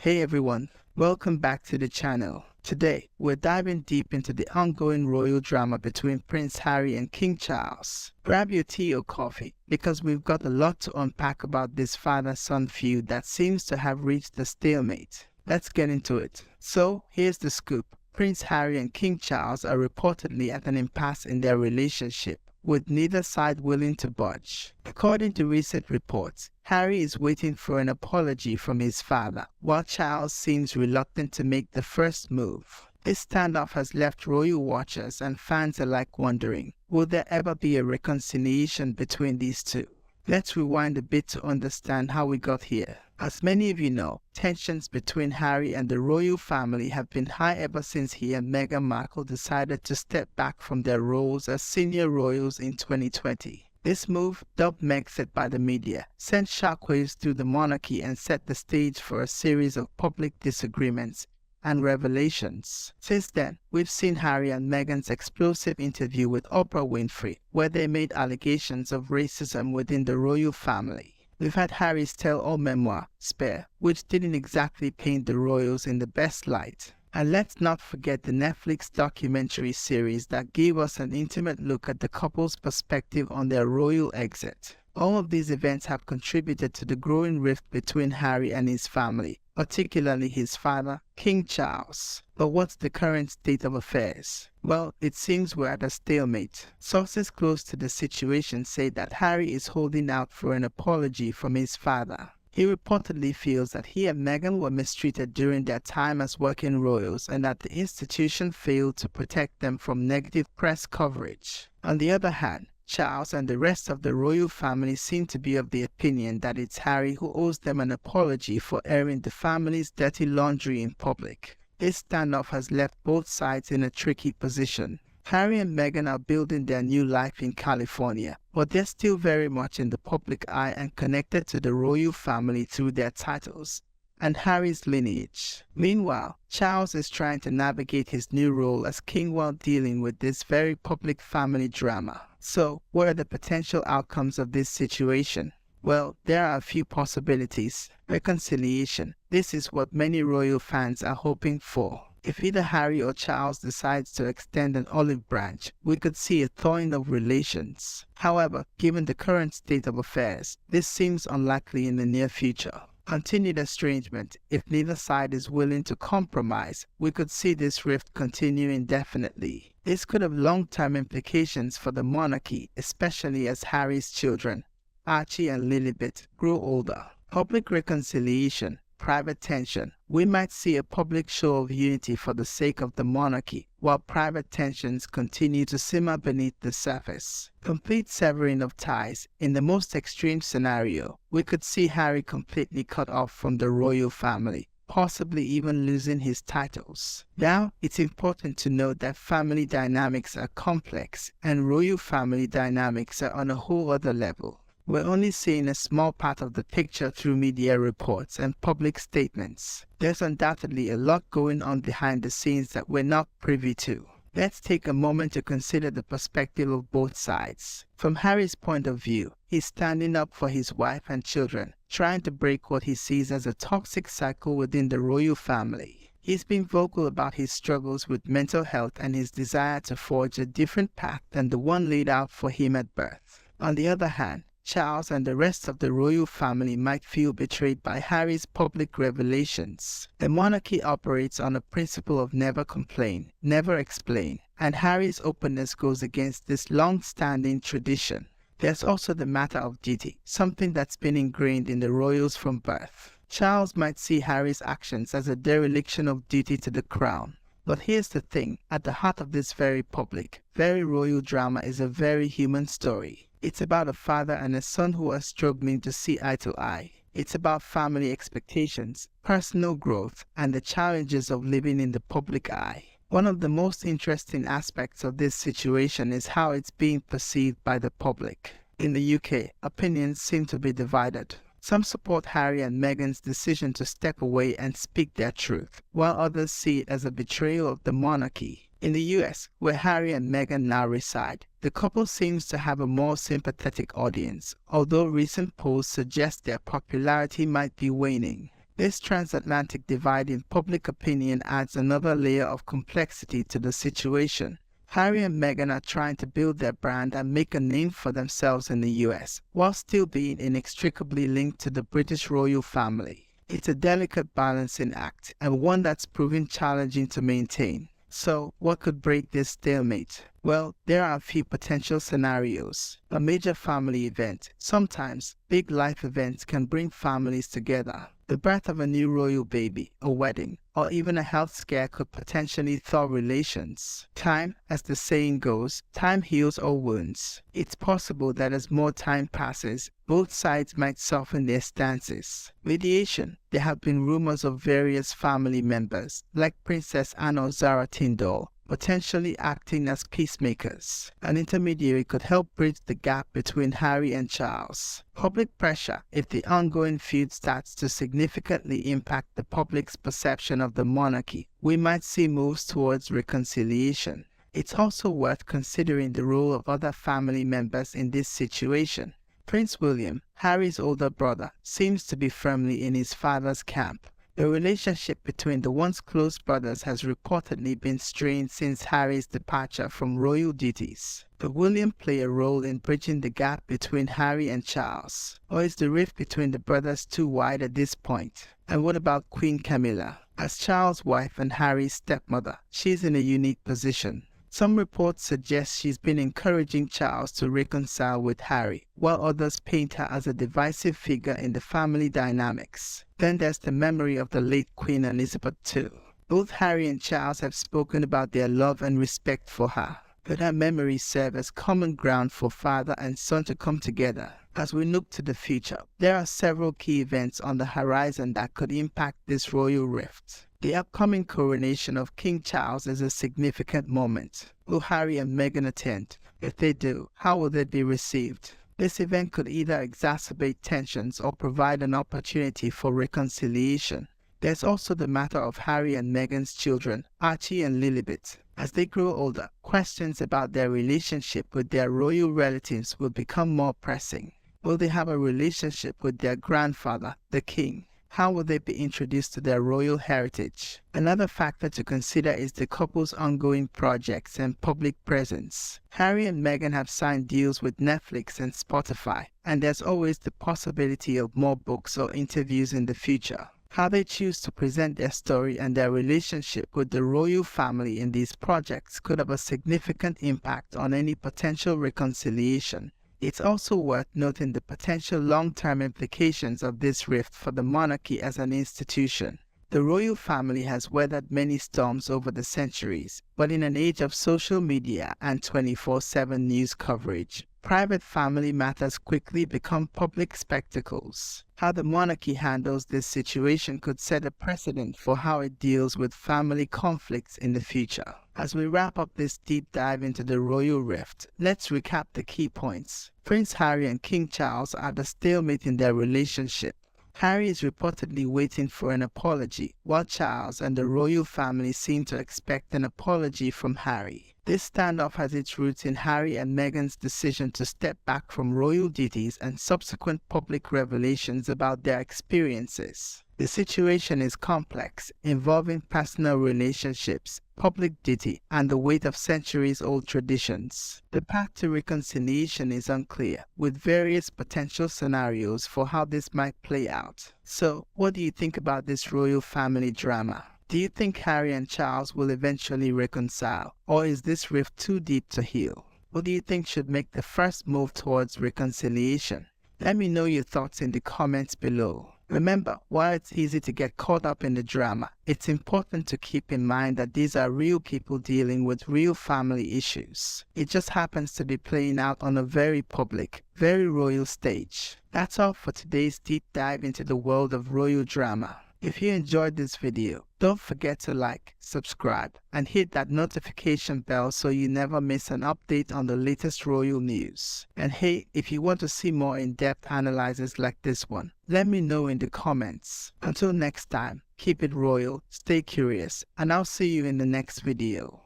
Hey everyone, welcome back to the channel. Today, we're diving deep into the ongoing royal drama between Prince Harry and King Charles. Grab your tea or coffee, because we've got a lot to unpack about this father-son feud that seems to have reached a stalemate. Let's get into it. So, here's the scoop. Prince Harry and King Charles are reportedly at an impasse in their relationship, with neither side willing to budge. According to recent reports, Harry is waiting for an apology from his father, while Charles seems reluctant to make the first move. This standoff has left royal watchers and fans alike wondering, will there ever be a reconciliation between these two? Let's rewind a bit to understand how we got here. As many of you know, tensions between Harry and the royal family have been high ever since he and Meghan Markle decided to step back from their roles as senior royals in 2020. This move, dubbed Megxit by the media, sent shockwaves through the monarchy and set the stage for a series of public disagreements and revelations. Since then, we've seen Harry and Meghan's explosive interview with Oprah Winfrey, where they made allegations of racism within the royal family. We've had Harry's tell-all memoir, Spare, which didn't exactly paint the royals in the best light. And let's not forget the Netflix documentary series that gave us an intimate look at the couple's perspective on their royal exit. All of these events have contributed to the growing rift between Harry and his family, particularly his father, King Charles. But what's the current state of affairs? Well, it seems we're at a stalemate. Sources close to the situation say that Harry is holding out for an apology from his father. He reportedly feels that he and Meghan were mistreated during their time as working royals and that the institution failed to protect them from negative press coverage. On the other hand, Charles and the rest of the royal family seem to be of the opinion that it's Harry who owes them an apology for airing the family's dirty laundry in public. This standoff has left both sides in a tricky position. Harry and Meghan are building their new life in California, but they're still very much in the public eye and connected to the royal family through their titles and Harry's lineage. Meanwhile, Charles is trying to navigate his new role as king while dealing with this very public family drama. So, what are the potential outcomes of this situation? Well, there are a few possibilities. Reconciliation. This is what many royal fans are hoping for. If either Harry or Charles decides to extend an olive branch, we could see a thawing of relations. However, given the current state of affairs, this seems unlikely in the near future. Continued estrangement. If neither side is willing to compromise, we could see this rift continue indefinitely. This could have long-term implications for the monarchy, especially as Harry's children, Archie and Lilibet, grow older. Public reconciliation. Private tension. We might see a public show of unity for the sake of the monarchy, while private tensions continue to simmer beneath the surface. Complete severing of ties. In the most extreme scenario, we could see Harry completely cut off from the royal family, possibly even losing his titles. Now, it's important to note that family dynamics are complex, and royal family dynamics are on a whole other level. We're only seeing a small part of the picture through media reports and public statements. There's undoubtedly a lot going on behind the scenes that we're not privy to. Let's take a moment to consider the perspective of both sides. From Harry's point of view, he's standing up for his wife and children, trying to break what he sees as a toxic cycle within the royal family. He's been vocal about his struggles with mental health and his desire to forge a different path than the one laid out for him at birth. On the other hand, Charles and the rest of the royal family might feel betrayed by Harry's public revelations. The monarchy operates on a principle of never complain, never explain, and Harry's openness goes against this long-standing tradition. There's also the matter of duty, something that's been ingrained in the royals from birth. Charles might see Harry's actions as a dereliction of duty to the crown. But here's the thing, at the heart of this very public, very royal drama is a very human story. It's about a father and a son who are struggling to see eye to eye. It's about family expectations, personal growth, and the challenges of living in the public eye. One of the most interesting aspects of this situation is how it's being perceived by the public. In the UK, opinions seem to be divided. Some support Harry and Meghan's decision to step away and speak their truth, while others see it as a betrayal of the monarchy. In the US, where Harry and Meghan now reside, the couple seems to have a more sympathetic audience, although recent polls suggest their popularity might be waning. This transatlantic divide in public opinion adds another layer of complexity to the situation. Harry and Meghan are trying to build their brand and make a name for themselves in the US, while still being inextricably linked to the British royal family. It's a delicate balancing act, and one that's proven challenging to maintain. So, what could break this stalemate? Well, there are a few potential scenarios. A major family event. Sometimes, big life events can bring families together. The birth of a new royal baby, a wedding, or even a health scare could potentially thaw relations. Time, as the saying goes, time heals all wounds. It's possible that as more time passes, both sides might soften their stances. Mediation. There have been rumors of various family members, like Princess Anne or Zara Tindall, potentially acting as peacemakers. An intermediary could help bridge the gap between Harry and Charles. Public pressure. If the ongoing feud starts to significantly impact the public's perception of the monarchy, we might see moves towards reconciliation. It's also worth considering the role of other family members in this situation. Prince William, Harry's older brother, seems to be firmly in his father's camp. The relationship between the once close brothers has reportedly been strained since Harry's departure from royal duties. Could William play a role in bridging the gap between Harry and Charles? Or is the rift between the brothers too wide at this point? And what about Queen Camilla? As Charles' wife and Harry's stepmother, she's in a unique position. Some reports suggest she's been encouraging Charles to reconcile with Harry, while others paint her as a divisive figure in the family dynamics. Then there's the memory of the late Queen Elizabeth too. Both Harry and Charles have spoken about their love and respect for her. Could her memories serve as common ground for father and son to come together? As we look to the future, there are several key events on the horizon that could impact this royal rift. The upcoming coronation of King Charles is a significant moment. Will Harry and Meghan attend? If they do, how will they be received? This event could either exacerbate tensions or provide an opportunity for reconciliation. There's also the matter of Harry and Meghan's children, Archie and Lilibet. As they grow older, questions about their relationship with their royal relatives will become more pressing. Will they have a relationship with their grandfather, the king? How will they be introduced to their royal heritage? Another factor to consider is the couple's ongoing projects and public presence. Harry and Meghan have signed deals with Netflix and Spotify, and there's always the possibility of more books or interviews in the future. How they choose to present their story and their relationship with the royal family in these projects could have a significant impact on any potential reconciliation. It's also worth noting the potential long-term implications of this rift for the monarchy as an institution. The royal family has weathered many storms over the centuries, but in an age of social media and 24/7 news coverage, private family matters quickly become public spectacles. How the monarchy handles this situation could set a precedent for how it deals with family conflicts in the future. As we wrap up this deep dive into the royal rift, let's recap the key points. Prince Harry and King Charles are at a stalemate in their relationship. Harry is reportedly waiting for an apology, while Charles and the royal family seem to expect an apology from Harry. This standoff has its roots in Harry and Meghan's decision to step back from royal duties and subsequent public revelations about their experiences. The situation is complex, involving personal relationships, public duty, and the weight of centuries-old traditions. The path to reconciliation is unclear, with various potential scenarios for how this might play out. So, what do you think about this royal family drama? Do you think Harry and Charles will eventually reconcile, or is this rift too deep to heal? What do you think should make the first move towards reconciliation? Let me know your thoughts in the comments below. Remember, while it's easy to get caught up in the drama, it's important to keep in mind that these are real people dealing with real family issues. It just happens to be playing out on a very public, very royal stage. That's all for today's deep dive into the world of royal drama. If you enjoyed this video, don't forget to like, subscribe, and hit that notification bell so you never miss an update on the latest royal news. And hey, if you want to see more in-depth analyses like this one, let me know in the comments. Until next time, keep it royal, stay curious, and I'll see you in the next video.